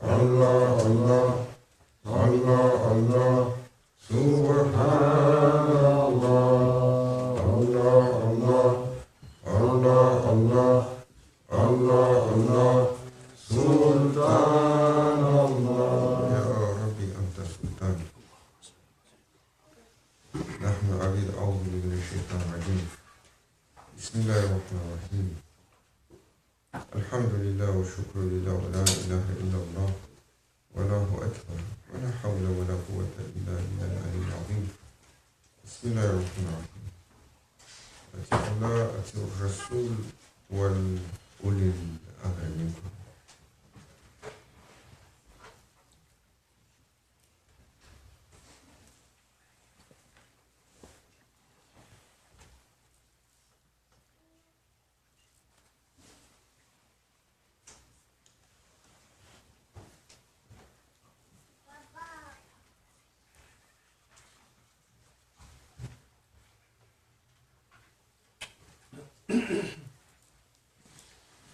Allah, Allah, Allah, Allah, Subhanallah, Allah, Allah, Allah, Allah, Allah, Allah, Sultanallah. Ya Rabbi, Anta Sultan. نحن عبيد أعوذ بالله من الشيطان الرجيم. بسم الله الرحمن الرحيم. الحمد لله والشكر لله ولا إله إلا الله والله أكبر ولا حول ولا قوة إلا بالله العلي العظيم. بسم الله الرحمن الرحيم. أطيعوا الله أطيعوا الرسول وأولي الأمر منكم.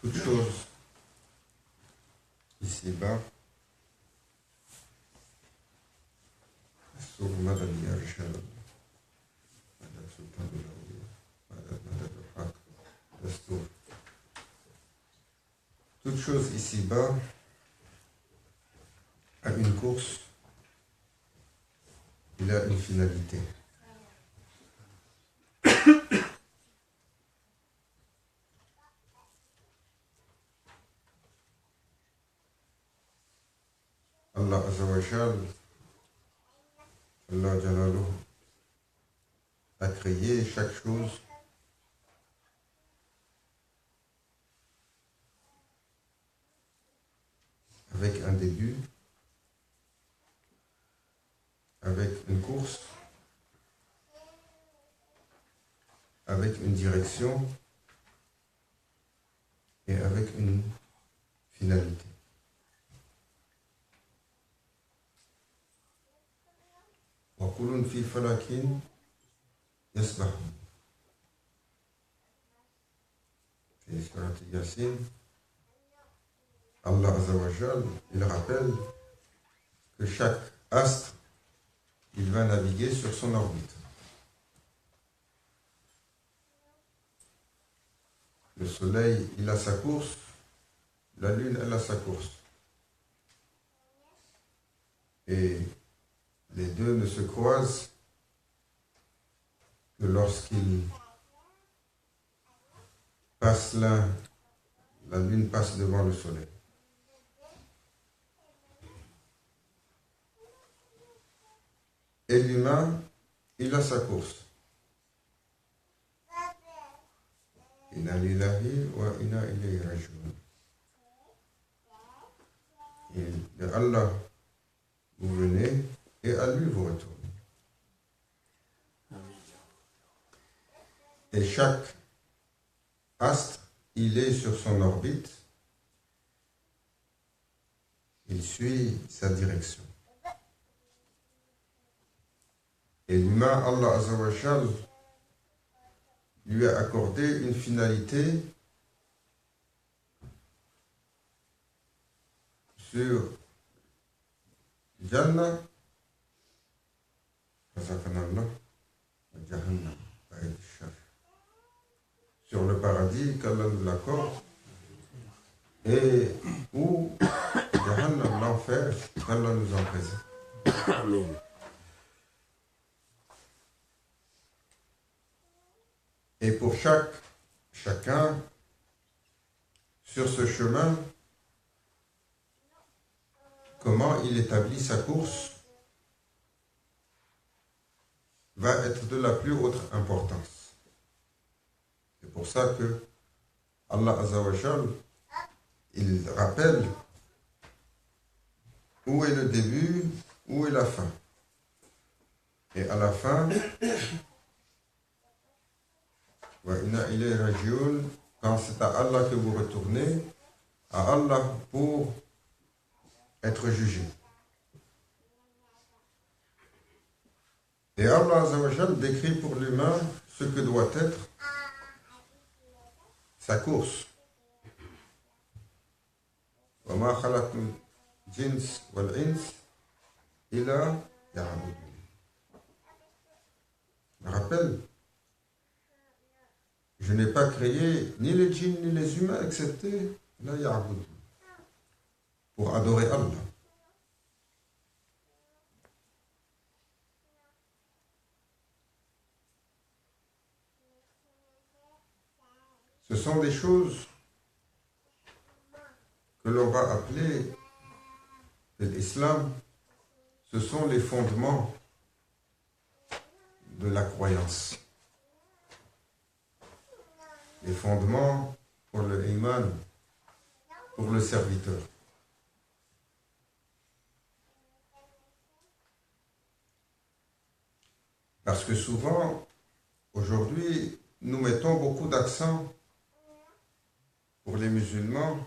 Toute chose ici-bas, sur Madame Yarshad, Madame Sultan de l'Aouya, Madame Haq, Dastour. Toute chose ici-bas a une course, il a une finalité. Allah Azza wa Jal, Allah Jalaluh, a créé chaque chose avec un début, avec une course, avec une direction et avec une finalité. وَكُلٌّ فِي فَلَكٍ يَسْبَحُونَ. Et Surat Yasin, Allah Azza wa Jal, il rappelle que chaque astre, il va naviguer sur son orbite. Le soleil, il a sa course, la lune, elle a sa course. Et les deux ne se croisent que lorsqu'ils passent la lune passe devant le soleil. Et l'humain, il a sa course. Inna lillahi wa inna ilayhi raji'un. Et de Allah, vous venez, et à lui vous retournez. Et chaque astre, il est sur son orbite, il suit sa direction. Et l'humain, Allah Azza wa Jal, lui a accordé une finalité sur Jannah, sur le paradis qu'Allah nous l'accorde, et ou Jahannam, l'enfer qu'Allah nous en préserve. Amen. Et pour chacun sur ce chemin, comment il établit sa course va être de la plus haute importance. C'est pour ça que Allah Azza wa Jal, il rappelle où est le début, où est la fin. Et à la fin, wa inna ilayhi raji'un, quand c'est à Allah que vous retournez, à Allah pour être jugé. Et Allah Azza wa Jal décrit pour l'humain ce que doit être sa course. وَمَا خَلَقْتُ jins wal ins illa ya'budun. Rappel, je n'ai pas créé ni les djinns ni les humains excepté la ya'budun, pour adorer Allah. Ce sont des choses que l'on va appeler l'islam, ce sont les fondements de la croyance. Les fondements pour le iman, pour le serviteur. Parce que souvent, aujourd'hui, nous mettons beaucoup d'accent pour les musulmans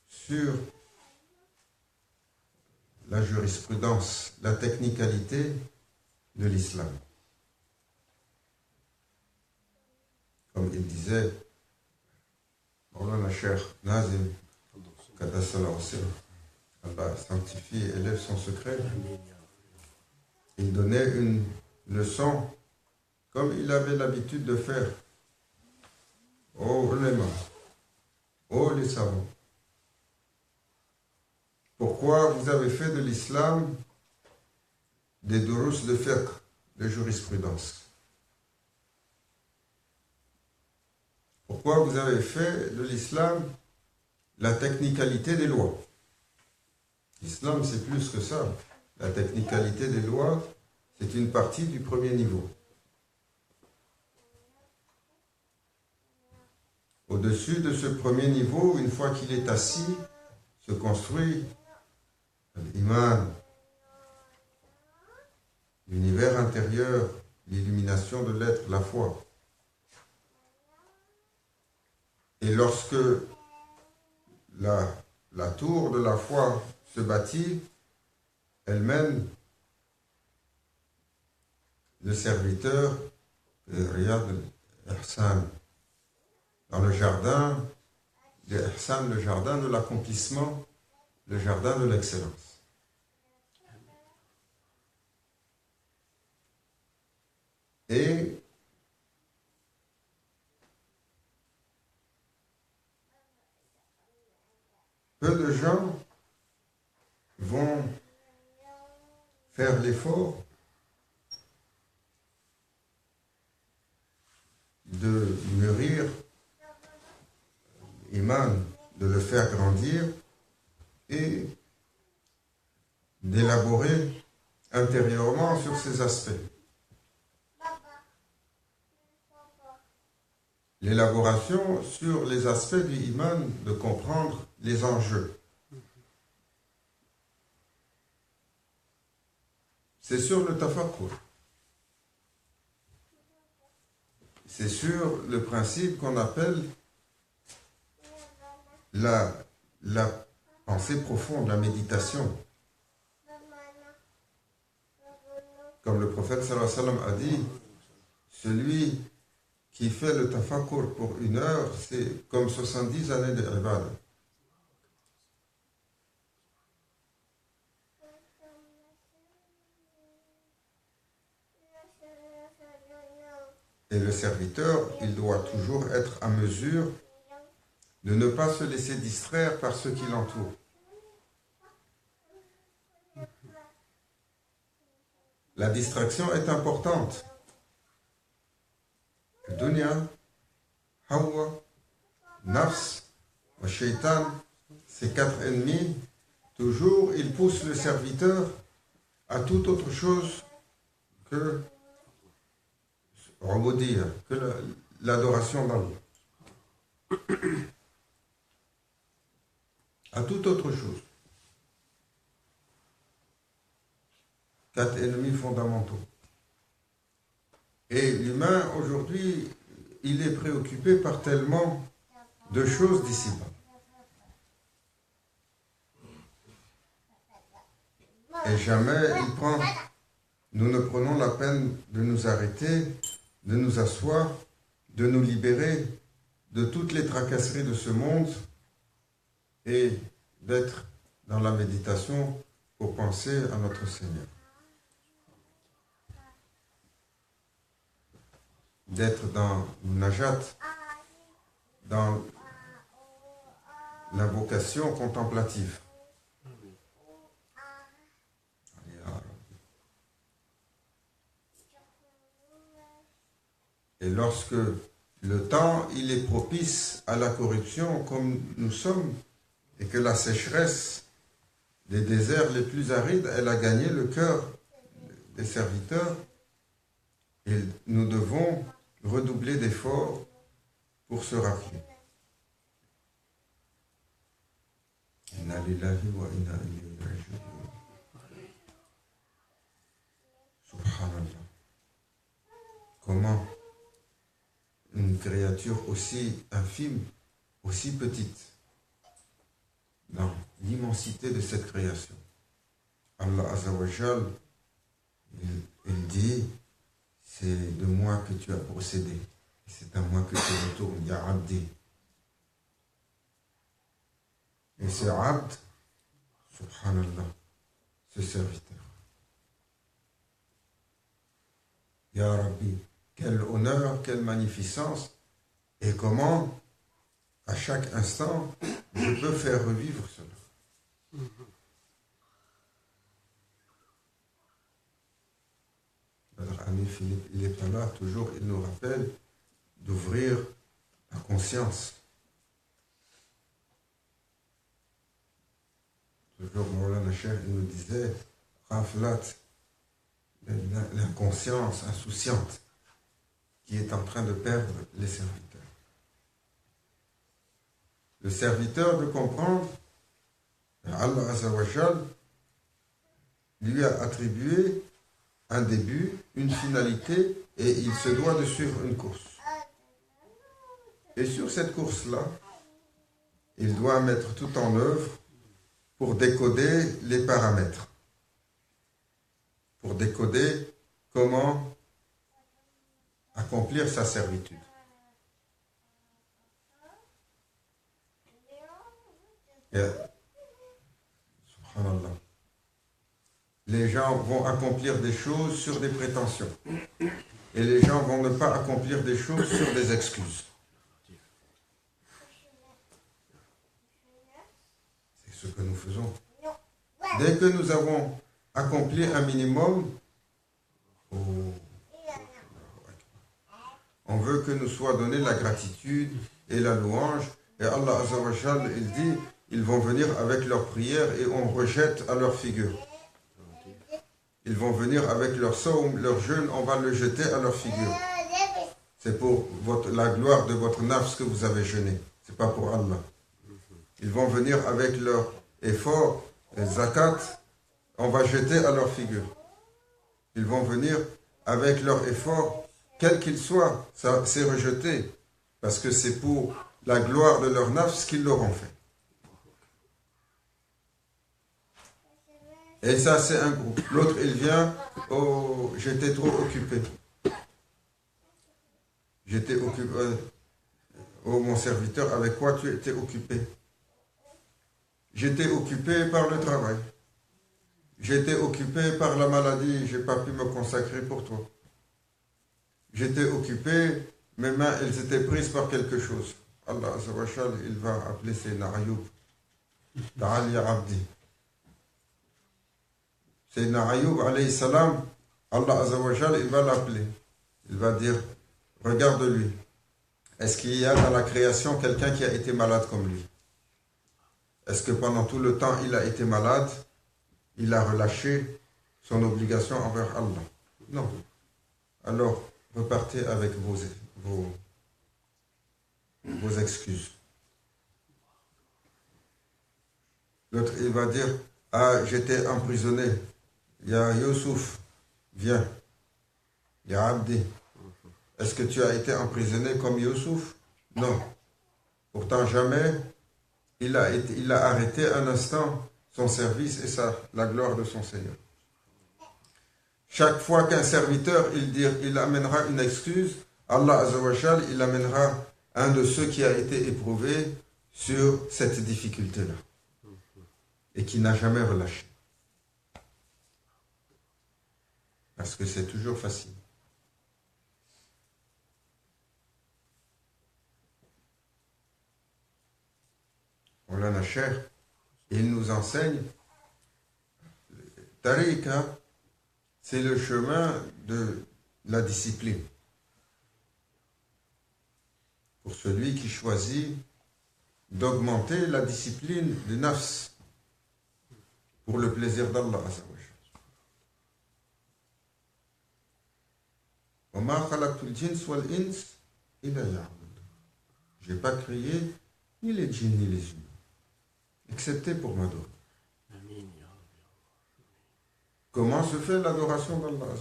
sur la jurisprudence, la technicalité de l'islam. Comme il disait Maulana Cheikh Nazim, Allah sanctifie et élève son secret. Il donnait une leçon comme il avait l'habitude de faire. Oh ulama, oh les savants, pourquoi vous avez fait de l'islam des durus de fiqh, de jurisprudence? Pourquoi vous avez fait de l'islam la technicalité des lois? L'islam, c'est plus que ça. La technicalité des lois, c'est une partie du premier niveau. Au-dessus de ce premier niveau, une fois qu'il est assis, se construit l'iman, l'univers intérieur, l'illumination de l'être, la foi. Et lorsque la tour de la foi se bâtit, elle mène le serviteur Riyad al-Ihsan dans le jardin de Ihsan, le jardin de l'accomplissement, le jardin de l'excellence. Et peu de gens vont faire l'effort de mûrir l'iman, de le faire grandir et d'élaborer intérieurement sur ces aspects. L'élaboration sur les aspects du iman, de comprendre les enjeux. C'est sur le tafakkur. C'est sur le principe qu'on appelle la pensée profonde, la méditation. Comme le prophète sallallahu alayhi wa sallam a dit, celui qui fait le tafakkur pour 1 heure, c'est comme 70 années de ibadah. Et le serviteur, il doit toujours être à mesure de ne pas se laisser distraire par ceux qui l'entourent. La distraction est importante. Dunya, Hawa, Nafs, Shaitan, ces 4 ennemis, toujours ils poussent le serviteur à toute autre chose que l'adoration d'Allah. À toute autre chose. 4 ennemis fondamentaux. Et l'humain, aujourd'hui, il est préoccupé par tellement de choses d'ici-bas. Et jamais nous ne prenons la peine de nous arrêter, de nous asseoir, de nous libérer de toutes les tracasseries de ce monde et d'être dans la méditation pour penser à notre Seigneur. D'être dans Najat, dans l'invocation contemplative. Et lorsque le temps, il est propice à la corruption comme nous sommes, et que la sécheresse des déserts les plus arides, elle a gagné le cœur des serviteurs, et nous devons redoubler d'efforts pour se rappeler. Inna lillahi wa inna ilayhi raji'un. Subhanallah. Comment une créature aussi infime, aussi petite, dans l'immensité de cette création. Allah Azza wa Jal, il dit, c'est de moi que tu as procédé, et c'est à moi que tu retournes, Ya Abdi. Et ce Abd, subhanallah, ce serviteur. Ya Rabbi, quel honneur, quelle magnificence, et comment, à chaque instant, je peux faire revivre cela. Notre ami Philippe, il est là, toujours, il nous rappelle d'ouvrir la conscience. Toujours, Maulana Cheikh, il nous disait, Raflat, l'inconscience insouciante qui est en train de perdre les serviteurs. Le serviteur de comprendre, Allah Azza wa Jal lui a attribué un début, une finalité, et il se doit de suivre une course. Et sur cette course-là, il doit mettre tout en œuvre pour décoder les paramètres, pour décoder comment accomplir sa servitude. Et, subhanallah, les gens vont accomplir des choses sur des prétentions. Et les gens vont ne pas accomplir des choses sur des excuses. C'est ce que nous faisons. Dès que nous avons accompli un minimum, on veut que nous soit donné la gratitude et la louange. Et Allah Azza wa Jal, il dit, ils vont venir avec leurs prières et on rejette à leur figure. Ils vont venir avec leur saum, leur jeûne, on va le jeter à leur figure. C'est pour la gloire de votre nafs que vous avez jeûné. C'est pas pour Allah. Ils vont venir avec leur effort, les zakat, on va jeter à leur figure. Ils vont venir avec leur effort, quel qu'il soit, ça c'est rejeté. Parce que c'est pour la gloire de leur nafs qu'ils l'auront fait. Et ça, c'est un groupe. L'autre, il vient, oh, j'étais trop occupé. J'étais occupé. Oh, mon serviteur, avec quoi tu étais occupé? J'étais occupé par le travail. J'étais occupé par la maladie, je n'ai pas pu me consacrer pour toi. J'étais occupé, mes mains, elles étaient prises par quelque chose. Allah Azza wa Jal, il va appeler Sayyidina Ayoub. Ta'al ya Abdi. Sayyidina Ayoub, alayhi salam, Allah Azza wa Jal, il va l'appeler. Il va dire, regarde-lui. Est-ce qu'il y a dans la création quelqu'un qui a été malade comme lui? Est-ce que pendant tout le temps il a été malade, il a relâché son obligation envers Allah? Non. Alors, repartez avec vos excuses. L'autre, il va dire, ah, j'étais emprisonné. Il y a Youssouf, viens. Il y a Abdi. Est-ce que tu as été emprisonné comme Youssouf? Non. Pourtant, jamais il a arrêté un instant son service et la gloire de son Seigneur. Chaque fois qu'un serviteur, il amènera une excuse, Allah Azza wa Jal, il amènera un de ceux qui a été éprouvé sur cette difficulté-là. et qui n'a jamais relâché. Parce que c'est toujours facile. On l'a cher. Il nous enseigne, Tariqa, c'est le chemin de la discipline. Pour celui qui choisit d'augmenter la discipline du nafs pour le plaisir d'Allah. Je n'ai pas créé ni les djinns ni les humains, excepté pour m'adorer. Comment se fait l'adoration d'Allah?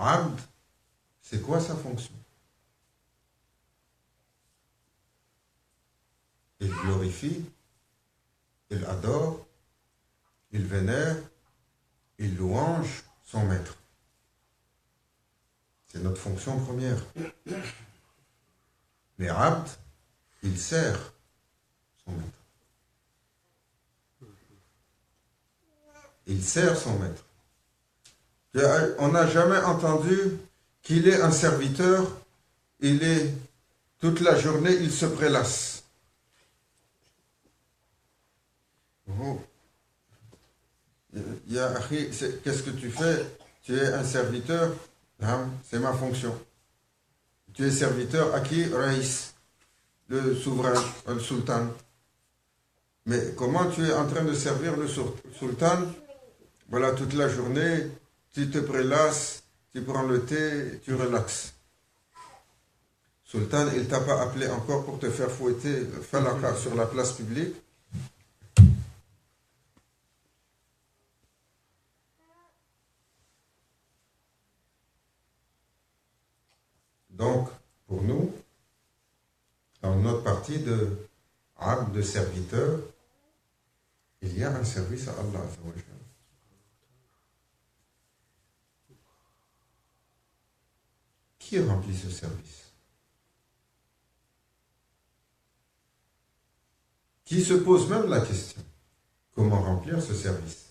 Abd, c'est quoi sa fonction? Il glorifie, il adore, il vénère, il louange son maître. C'est notre fonction première. Mais Abd, il sert son maître. Il sert son maître. On n'a jamais entendu qu'il est un serviteur, il est toute la journée, il se prélasse. Oh. Qu'est-ce que tu fais? Tu es un serviteur? C'est ma fonction. Tu es serviteur à qui? Raïs, le souverain, le sultan. Mais comment tu es en train de servir le sultan? Voilà, toute la journée, tu te prélasses, tu prends le thé, tu relaxes. Sultan, il t'a pas appelé encore pour te faire fouetter falaka sur la place publique? Donc, pour nous, dans notre partie de abd, de serviteur, il y a un service à Allah. Qui remplit ce service? Qui se pose même la question, comment remplir ce service?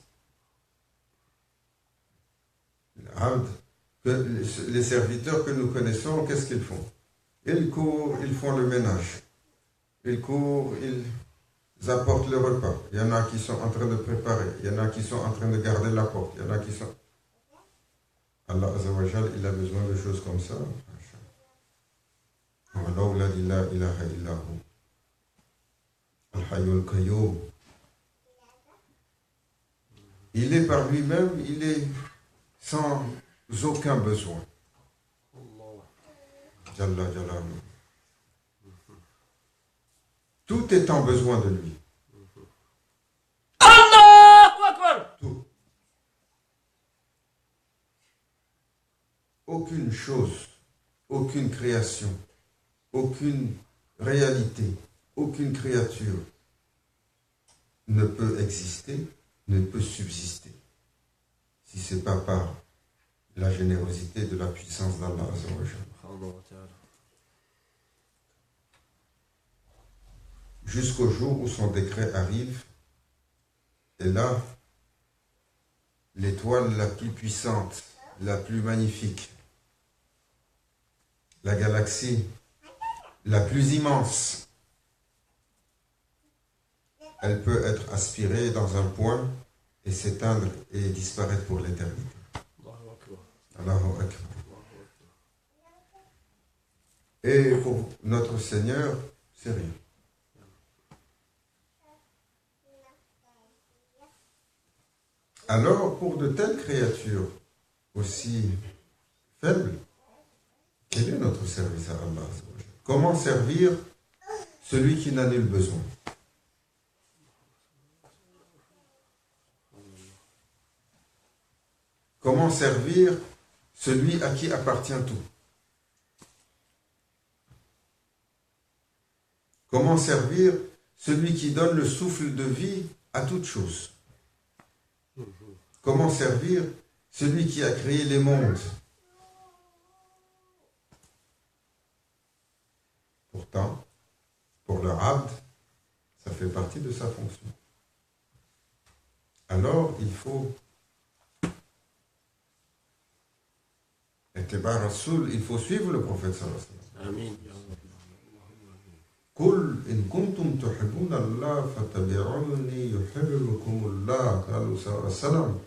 Abd, les serviteurs que nous connaissons, qu'est-ce qu'ils font? Ils courent, ils font le ménage. Ils courent, ils apportent le repas. Il y en a qui sont en train de préparer. Il y en a qui sont en train de garder la porte. Il y en a qui sont... Allah Azzawajal, il a besoin de choses comme ça. Il est par lui-même, il est sans aucun besoin. Jalla Jalaluhu. Tout est en besoin de lui. Allahu Akbar. Tout. Aucune chose, aucune création, aucune réalité, aucune créature ne peut exister, ne peut subsister, si ce n'est pas par la générosité de la puissance d'Allah. Jusqu'au jour où son décret arrive, et là, l'étoile la plus puissante, la plus magnifique, la galaxie la plus immense, elle peut être aspirée dans un point et s'éteindre et disparaître pour l'éternité. Allahu Akbar. Et pour notre Seigneur, c'est rien. Alors, pour de telles créatures aussi faibles, quel est notre service à Allah? Comment servir celui qui n'a nul besoin? Comment servir celui à qui appartient tout? Comment servir celui qui donne le souffle de vie à toute chose? Comment servir celui qui a créé les mondes? Pourtant, pour le abd, ça fait partie de sa fonction. Alors, il faut il faut suivre le prophète sallallahu alayhi wa sallam. قل إن كنتم تحبون الله فاتبعوني يحببكم الله. قالوا صلى الله عليه وسلم.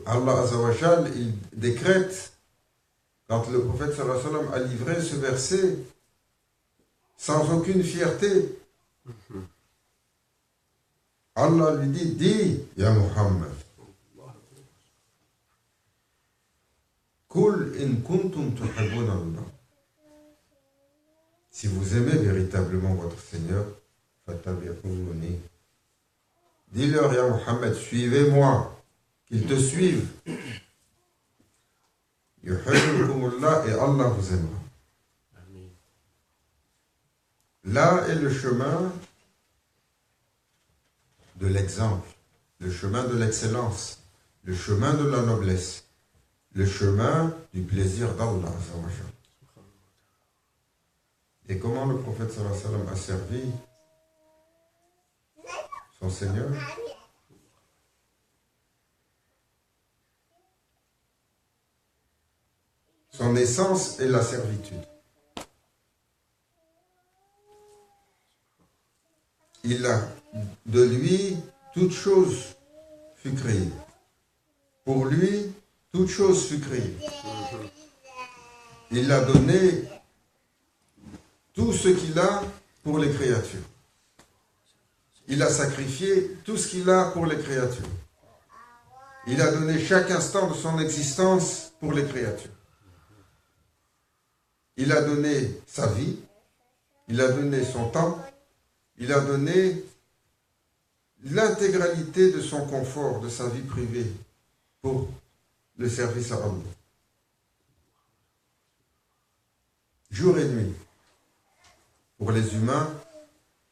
Allah Azza wa Jal, il décrète, quand le prophète sallallahu alayhi wa sallam a livré ce verset, sans aucune fierté, Allah lui dit, dis, Ya Muhammad, Kul in kuntum tuhibbuna Allah. Si vous aimez véritablement votre Seigneur, fattabi'uni. Dis-leur, Ya Muhammad, suivez-moi, qu'ils te suivent. Yuhibbukumullah, et Allah vous aimera. Là est le chemin de l'exemple, le chemin de l'excellence, le chemin de la noblesse, le chemin du plaisir d'Allah. Et comment le prophète sallallahu alayhi wa sallam a servi son Seigneur? Son essence est la servitude. Il a de lui toute chose fut créée. Pour lui, toute chose fut créée. Il a donné tout ce qu'il a pour les créatures. Il a sacrifié tout ce qu'il a pour les créatures. Il a donné chaque instant de son existence pour les créatures. Il a donné sa vie, il a donné son temps, il a donné l'intégralité de son confort, de sa vie privée pour le service à Allah. Jour et nuit, pour les humains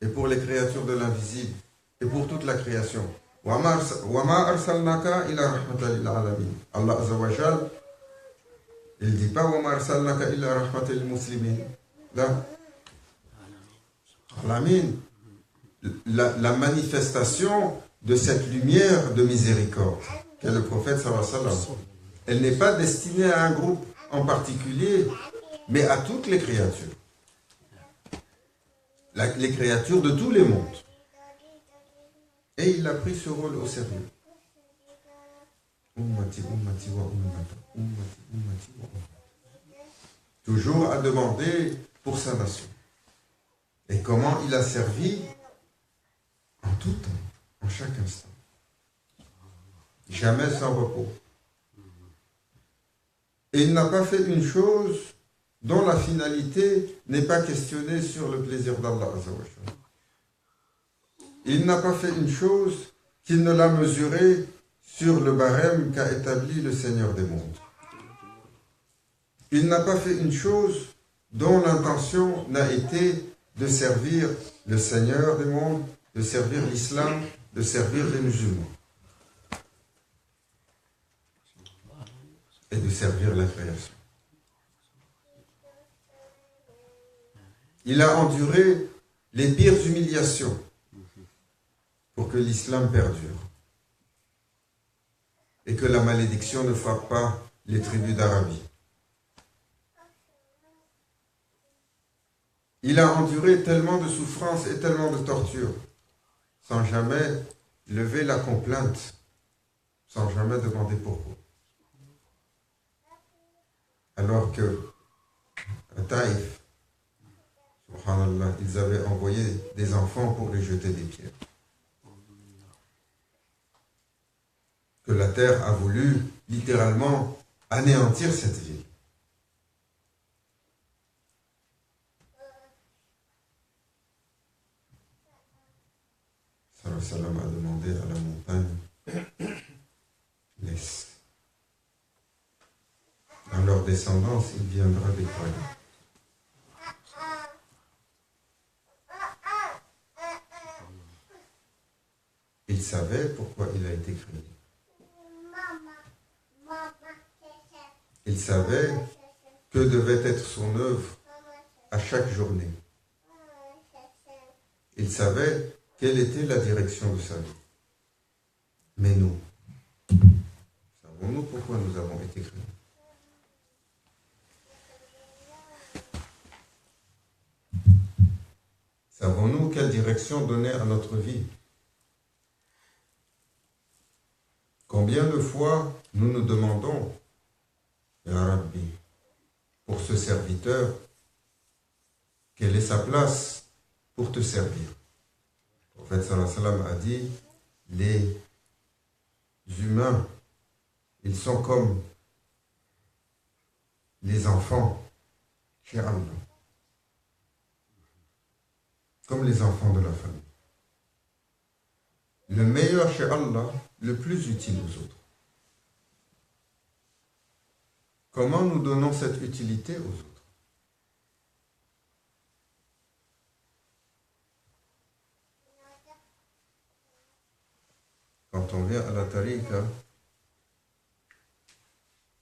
et pour les créatures de l'invisible et pour toute la création. Wa ma arsalnaka illa rahmatan lil alamin. Allah Azza wa Jal, il ne dit pas wa ma arsalnaka illa rahmatan lil muslimin. Là, alamin, la manifestation de cette lumière de miséricorde qu'est le prophète sallallahu alayhi wa sallam. Elle n'est pas destinée à un groupe en particulier, mais à toutes les créatures. Les créatures de tous les mondes. Et il a pris ce rôle au sérieux. Ummati, ummati wa ummata, ummati, ummati wa ummata. Toujours à demander pour sa nation. Et comment il a servi en tout temps, en chaque instant. Jamais sans repos. Et il n'a pas fait une chose dont la finalité n'est pas questionnée sur le plaisir d'Allah Azza wa Jalla. Il n'a pas fait une chose qu'il ne l'a mesurée sur le barème qu'a établi le Seigneur des mondes. Il n'a pas fait une chose dont l'intention n'a été de servir le Seigneur des mondes, de servir l'islam, de servir les musulmans. Et de servir la création. Il a enduré les pires humiliations pour que l'islam perdure et que la malédiction ne frappe pas les tribus d'Arabie. Il a enduré tellement de souffrances et tellement de tortures sans jamais lever la complainte, sans jamais demander pourquoi. Alors que à Taïf, subhanallah, ils avaient envoyé des enfants pour les jeter des pierres. Que la terre a voulu littéralement anéantir cette ville. Sallallahu alayhi wa sallam a demandé à la montagne, laisse. Dans leur descendance, il viendra des croyants. Il savait pourquoi il a été créé. Il savait que devait être son œuvre à chaque journée. Il savait quelle était la direction de sa vie. Mais nous, savons-nous pourquoi nous avons été créés? Savons-nous quelle direction donner à notre vie? Combien de fois nous nous demandons, Ya Rabbi, pour ce serviteur, quelle est sa place pour te servir? Le prophète sallallahu alayhi wa sallam a dit, les humains, ils sont comme les enfants chez Allah, comme les enfants de la famille. Le meilleur chez Allah, le plus utile aux autres. Comment nous donnons cette utilité aux autres? Quand on vient à la tariqa,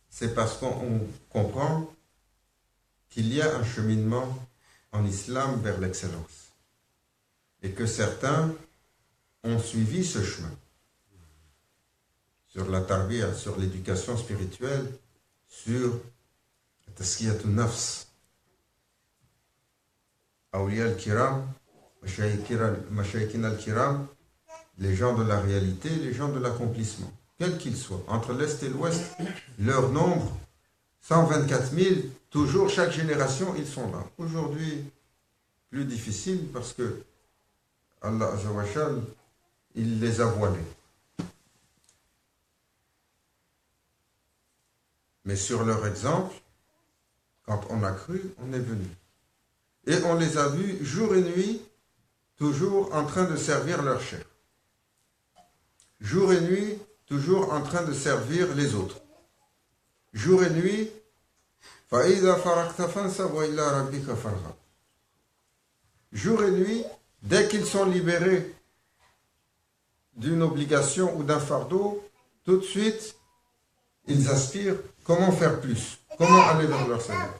c'est parce qu'on comprend qu'il y a un cheminement en islam vers l'excellence et que certains ont suivi ce chemin sur la tarbiya, sur l'éducation spirituelle, sur taskiyatun nafs, awliya al-kiram, mashayikina al-kiram, les gens de la réalité, les gens de l'accomplissement, quels qu'ils soient, entre l'Est et l'Ouest, leur nombre, 124 000, toujours, chaque génération, ils sont là. Aujourd'hui, plus difficile parce que Allah Azza wa Jal, il les a voilés. Mais sur leur exemple, quand on a cru, on est venu. Et on les a vus jour et nuit, toujours en train de servir leur chair. Jour et nuit, toujours en train de servir les autres. Jour et nuit, فَإِذَا فَرَغْتَ فَانْصَبْ وَإِلَىٰ رَبِّكَ فَارْغَب. Jour et nuit, dès qu'ils sont libérés d'une obligation ou d'un fardeau, tout de suite, ils aspirent comment faire plus, comment aller vers leur salut.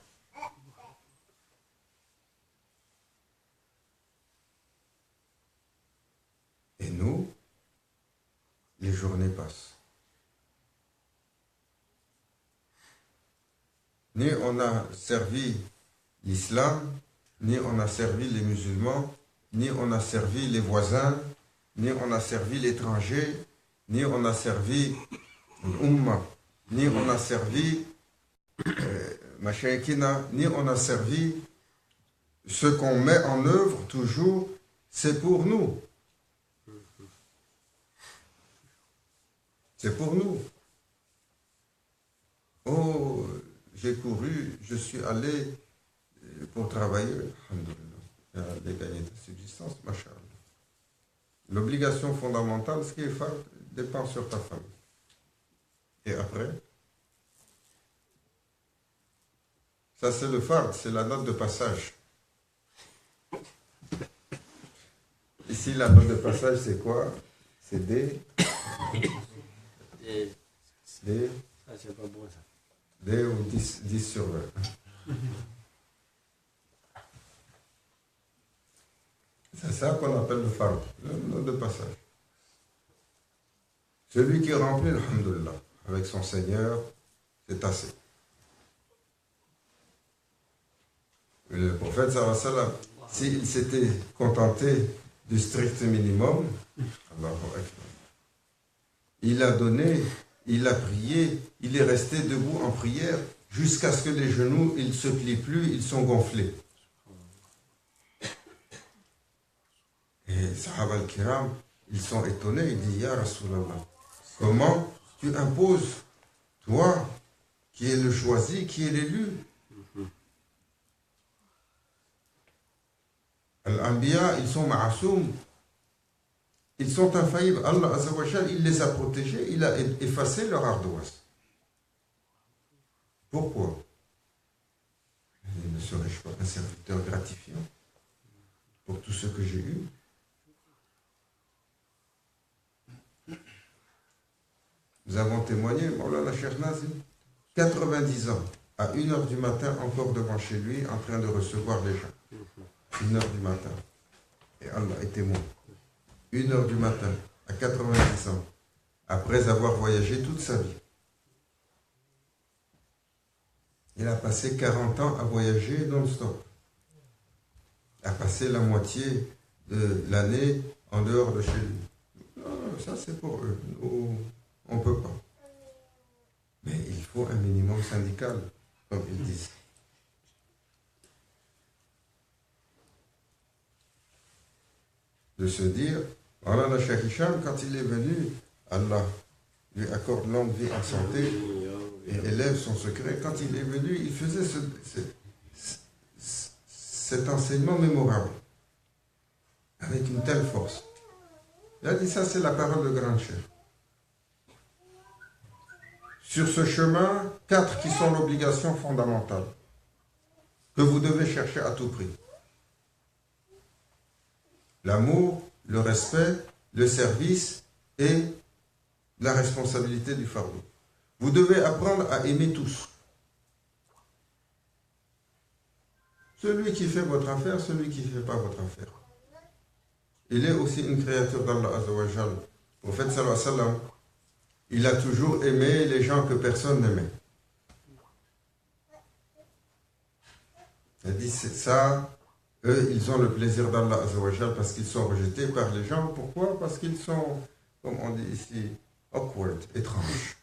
Et nous, les journées passent. Ni on a servi l'islam, ni on a servi les musulmans, ni on a servi les voisins, ni on a servi l'étranger, ni on a servi l'umma, ni on a servi mashayikina, ni on a servi ce qu'on met en œuvre toujours, c'est pour nous. C'est pour nous. Oh, j'ai couru, je suis allé pour travailler, alhamdoulilah, et gagner de subsistance, masha'Allah. L'obligation fondamentale, ce qui est fard, dépend sur ta famille. Et après, ça c'est le fard, c'est la note de passage. Ici, la note de passage, c'est quoi? C'est D. D. Ça, c'est pas bon, ça. D ou 10 sur 20. C'est ça qu'on appelle le fard, le note de passage. Celui qui remplit, alhamdoulilah, avec son Seigneur, c'est assez. Le prophète, sallallahu alayhi wa sallam, s'il s'était contenté du strict minimum, il a donné, il a prié, il est resté debout en prière jusqu'à ce que les genoux, ils ne se plient plus, ils sont gonflés. Et Sahaba al-Kiram, ils sont étonnés, ils disent, Ya Rasulallah, comment tu imposes, toi, qui es le choisi, qui est l'élu? Al-Anbiya, ils sont ma'asoum, ils sont infaillibles. Allah Azza wa Jal, il les a protégés, il a effacé leur ardoise. Pourquoi? Ne serais-je pas un serviteur gratifiant pour tout ce que j'ai eu? Nous avons témoigné, Maulana Cheikh Nazim, 90 ans, à 1h du matin, encore devant chez lui, en train de recevoir les gens. 1h du matin. Et Allah est témoin. 1h du matin, à 90 ans, après avoir voyagé toute sa vie. Il a passé 40 ans à voyager non-stop. Il a passé la moitié de l'année en dehors de chez lui. Non, ça c'est pour eux. Nous, on ne peut pas. Mais il faut un minimum syndical, comme ils disent. De se dire, voilà le Cheikh Hicham, quand il est venu, Allah lui accorde longue vie en santé et élève son secret. Quand il est venu, il faisait cet enseignement mémorable, avec une telle force. Il a dit, ça c'est la parole de Grand Cheikh. Sur ce chemin, 4 qui sont l'obligation fondamentale, que vous devez chercher à tout prix. L'amour, le respect, le service et la responsabilité du fardeau. Vous devez apprendre à aimer tous. Celui qui fait votre affaire, celui qui ne fait pas votre affaire. Il est aussi une créature d'Allah Azza wa Jal. Le prophète sallallahu alayhi wa sallam, il a toujours aimé les gens que personne n'aimait. Il a dit, c'est ça, eux, ils ont le plaisir d'Allah Azza wa Jal parce qu'ils sont rejetés par les gens. Pourquoi? Parce qu'ils sont, comme on dit ici, awkward, étranges.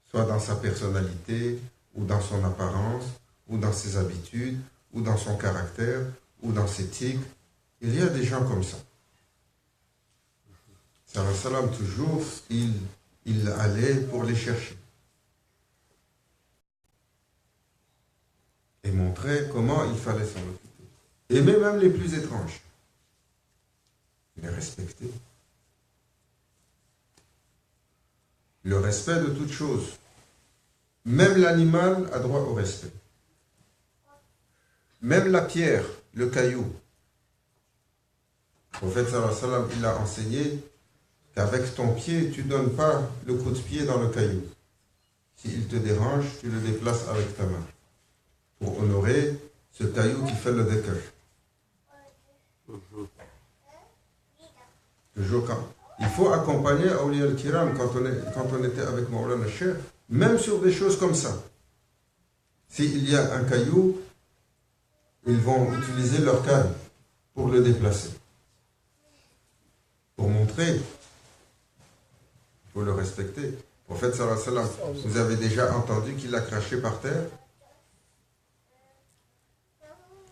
Soit dans sa personnalité, ou dans son apparence, ou dans ses habitudes, ou dans son caractère, ou dans ses tics. Il y a des gens comme ça. Sallallahu alayhi wa sallam, toujours, il allait pour les chercher. Et montrer comment il fallait s'en occuper. Aimer même les plus étranges. Les respecter. Le respect de toute chose. Même l'animal a droit au respect. Même la pierre, le caillou. Le prophète sallallahu alayhi wa sallam, il a enseigné qu'avec ton pied, tu ne donnes pas le coup de pied dans le caillou. S'il te dérange, tu le déplaces avec ta main. Pour honorer ce caillou qui fait le décœur. Toujours quand... Il faut accompagner Awliya al-Kiram quand on était avec Mawlana Cheikh, même sur des choses comme ça. S'il y a un caillou, ils vont utiliser leur canne pour le déplacer. Pour montrer, il faut le respecter. Le prophète sallallahu alayhi wa sallam, vous avez déjà entendu qu'il a craché par terre?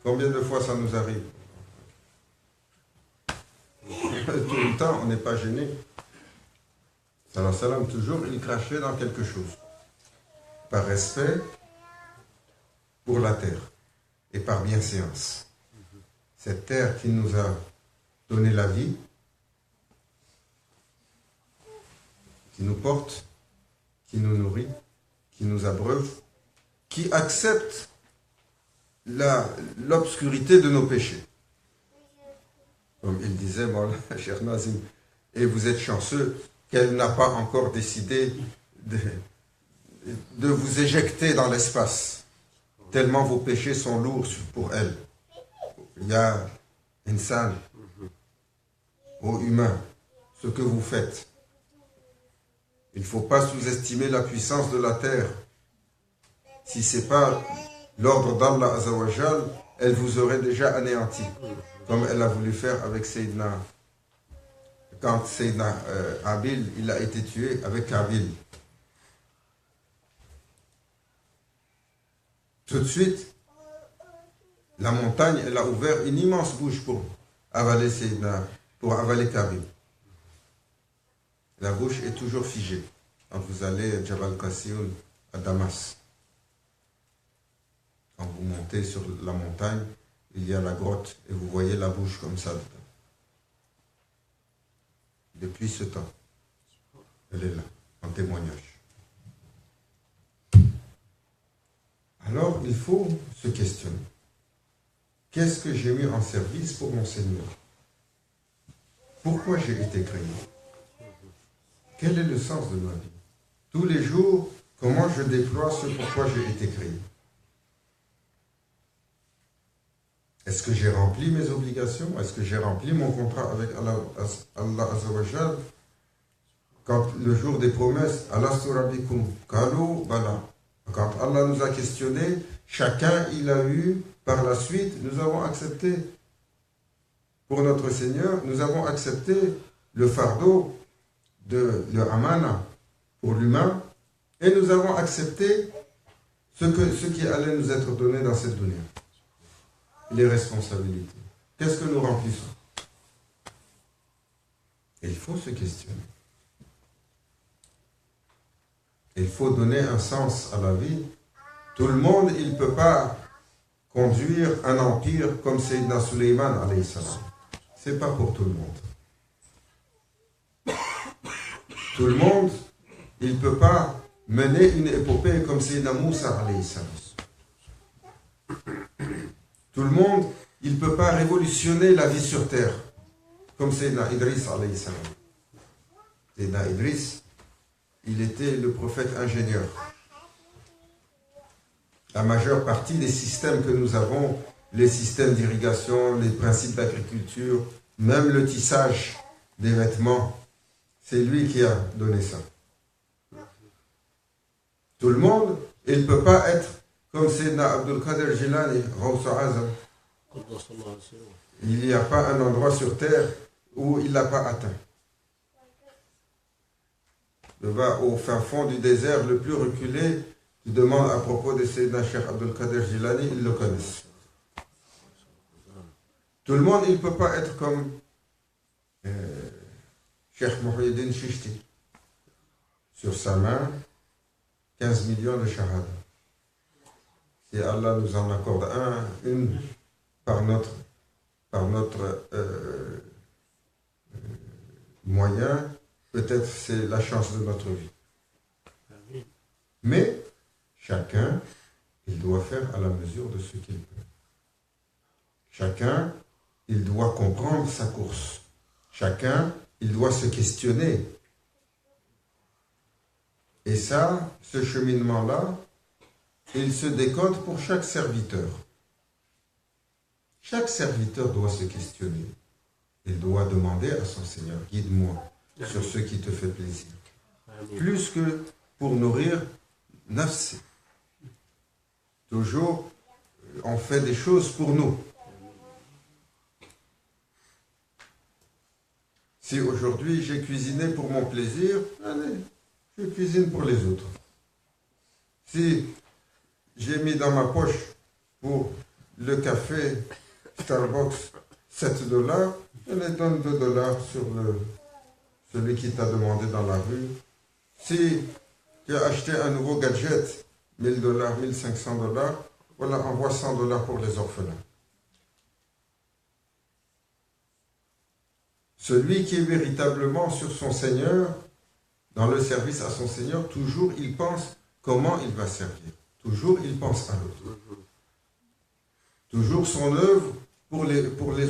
Combien de fois ça nous arrive? Tout le temps, on n'est pas gêné. Sallallahu alayhi wa sallam, toujours, il crachait dans quelque chose. Par respect pour la terre et par bienséance. Cette terre qui nous a donné la vie, qui nous porte, qui nous nourrit, qui nous abreuve, qui accepte l'obscurité de nos péchés. Comme il disait, mon cher Nazim, et vous êtes chanceux qu'elle n'a pas encore décidé de vous éjecter dans l'espace, tellement vos péchés sont lourds pour elle. Il y a insan, ô humain, ce que vous faites. Il ne faut pas sous-estimer la puissance de la terre. Si ce n'est pas l'ordre d'Allah Azza wa Jal, elle vous aurait déjà anéanti, comme elle a voulu faire avec Sayyidina. Quand Sayyidina Abil, il a été tué avec Abil. Tout de suite, la montagne, elle a ouvert une immense bouche pour avaler Sayyidina, pour avaler Kabil. La bouche est toujours figée. Quand vous allez à Jabal Qassim, à Damas, quand vous montez sur la montagne, il y a la grotte et vous voyez la bouche comme ça. Depuis ce temps, elle est là, en témoignage. Alors, il faut se questionner. Qu'est-ce que j'ai mis en service pour mon Seigneur? Pourquoi j'ai été créé? Quel est le sens de ma vie? Tous les jours, comment je déploie ce pourquoi j'ai été créé. Est-ce que j'ai rempli mes obligations? Est-ce que j'ai rempli mon contrat avec Allah Azza wa Jal? Quand le jour des promesses, Alastu Rabbikum, Kalu Bala. Quand Allah nous a questionnés, chacun il a eu, par la suite, nous avons accepté. Pour notre Seigneur, nous avons accepté le fardeau de l'amana pour l'humain et nous avons accepté ce qui allait nous être donné dans cette dunya. Les responsabilités. Qu'est-ce que nous remplissons? Et il faut se questionner. Il faut donner un sens à la vie. Tout le monde, il ne peut pas conduire un empire comme Sayyidina Suleyman alayhi salam. Ce n'est pas pour tout le monde. Tout le monde, il ne peut pas mener une épopée comme Sayyidina Moussa alayhi salam. Tout le monde, il ne peut pas révolutionner la vie sur terre comme Sayyidina Idriss alayhi salam. Sayyidina Idriss, il était le prophète ingénieur. La majeure partie des systèmes que nous avons, les systèmes d'irrigation, les principes d'agriculture, même le tissage des vêtements, c'est lui qui a donné ça. Tout le monde, il ne peut pas être comme Sayyidina Abdul Qadir Jilani, Ghawsa Azam. Il n'y a pas un endroit sur terre où il n'a pas atteint. Tu vas au fin fond du désert le plus reculé, tu demandes à propos de Sayyidina Cheikh Abdul Qadir Jilani, ils le connaissent. Tout le monde, il ne peut pas être comme Cheikh Muhyiddin Chishti. Sur sa main, 15 millions de shahada. Si Allah nous en accorde une par notre moyen, peut-être c'est la chance de notre vie. Mais chacun, il doit faire à la mesure de ce qu'il peut. Chacun, il doit comprendre sa course. Chacun, il doit se questionner. Et ça, ce cheminement-là, il se décode pour chaque serviteur. Chaque serviteur doit se questionner. Il doit demander à son Seigneur, guide-moi sur ce qui te fait plaisir. Plus que pour nourrir nafsi. Toujours, on fait des choses pour nous. Si aujourd'hui j'ai cuisiné pour mon plaisir, allez, je cuisine pour les autres. Si j'ai mis dans ma poche pour le café Starbucks $7, je les donne $2 sur celui qui t'a demandé dans la rue. Si tu as acheté un nouveau gadget, $1000, $1500, voilà, envoie $100 pour les orphelins. Celui qui est véritablement sur son Seigneur, dans le service à son Seigneur, toujours il pense comment il va servir. Toujours il pense à l'autre. Toujours son œuvre pour les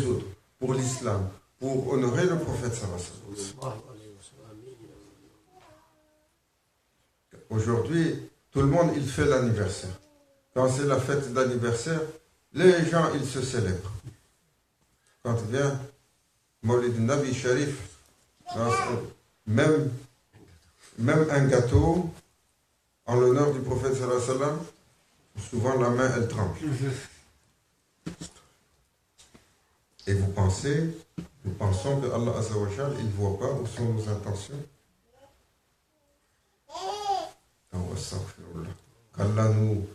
autres, pour l'islam, pour honorer le prophète sallallahu alayhi wa sallam. Aujourd'hui, tout le monde il fait l'anniversaire. Quand c'est la fête d'anniversaire, les gens ils se célèbrent. Quand vient Maulid Nabi Sharif, même un gâteau en l'honneur du prophète sallallahu alayhi wa sallam, souvent la main elle tremble. Et nous pensons que Allah Azza wa Jal, il ne voit pas où sont nos intentions. Qu'Allah nous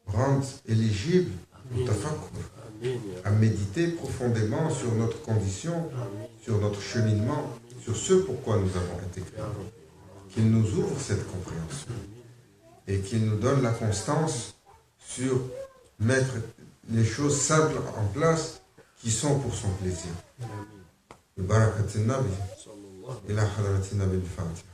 rende éligibles au tafakkur, à méditer profondément sur notre condition, sur notre cheminement, sur ce pourquoi nous avons été créés. Qu'il nous ouvre cette compréhension et qu'il nous donne la constance sur mettre les choses simples en place qui sont pour son plaisir. Barakatin Nabi ila hadratin Nabi al-Fatiha.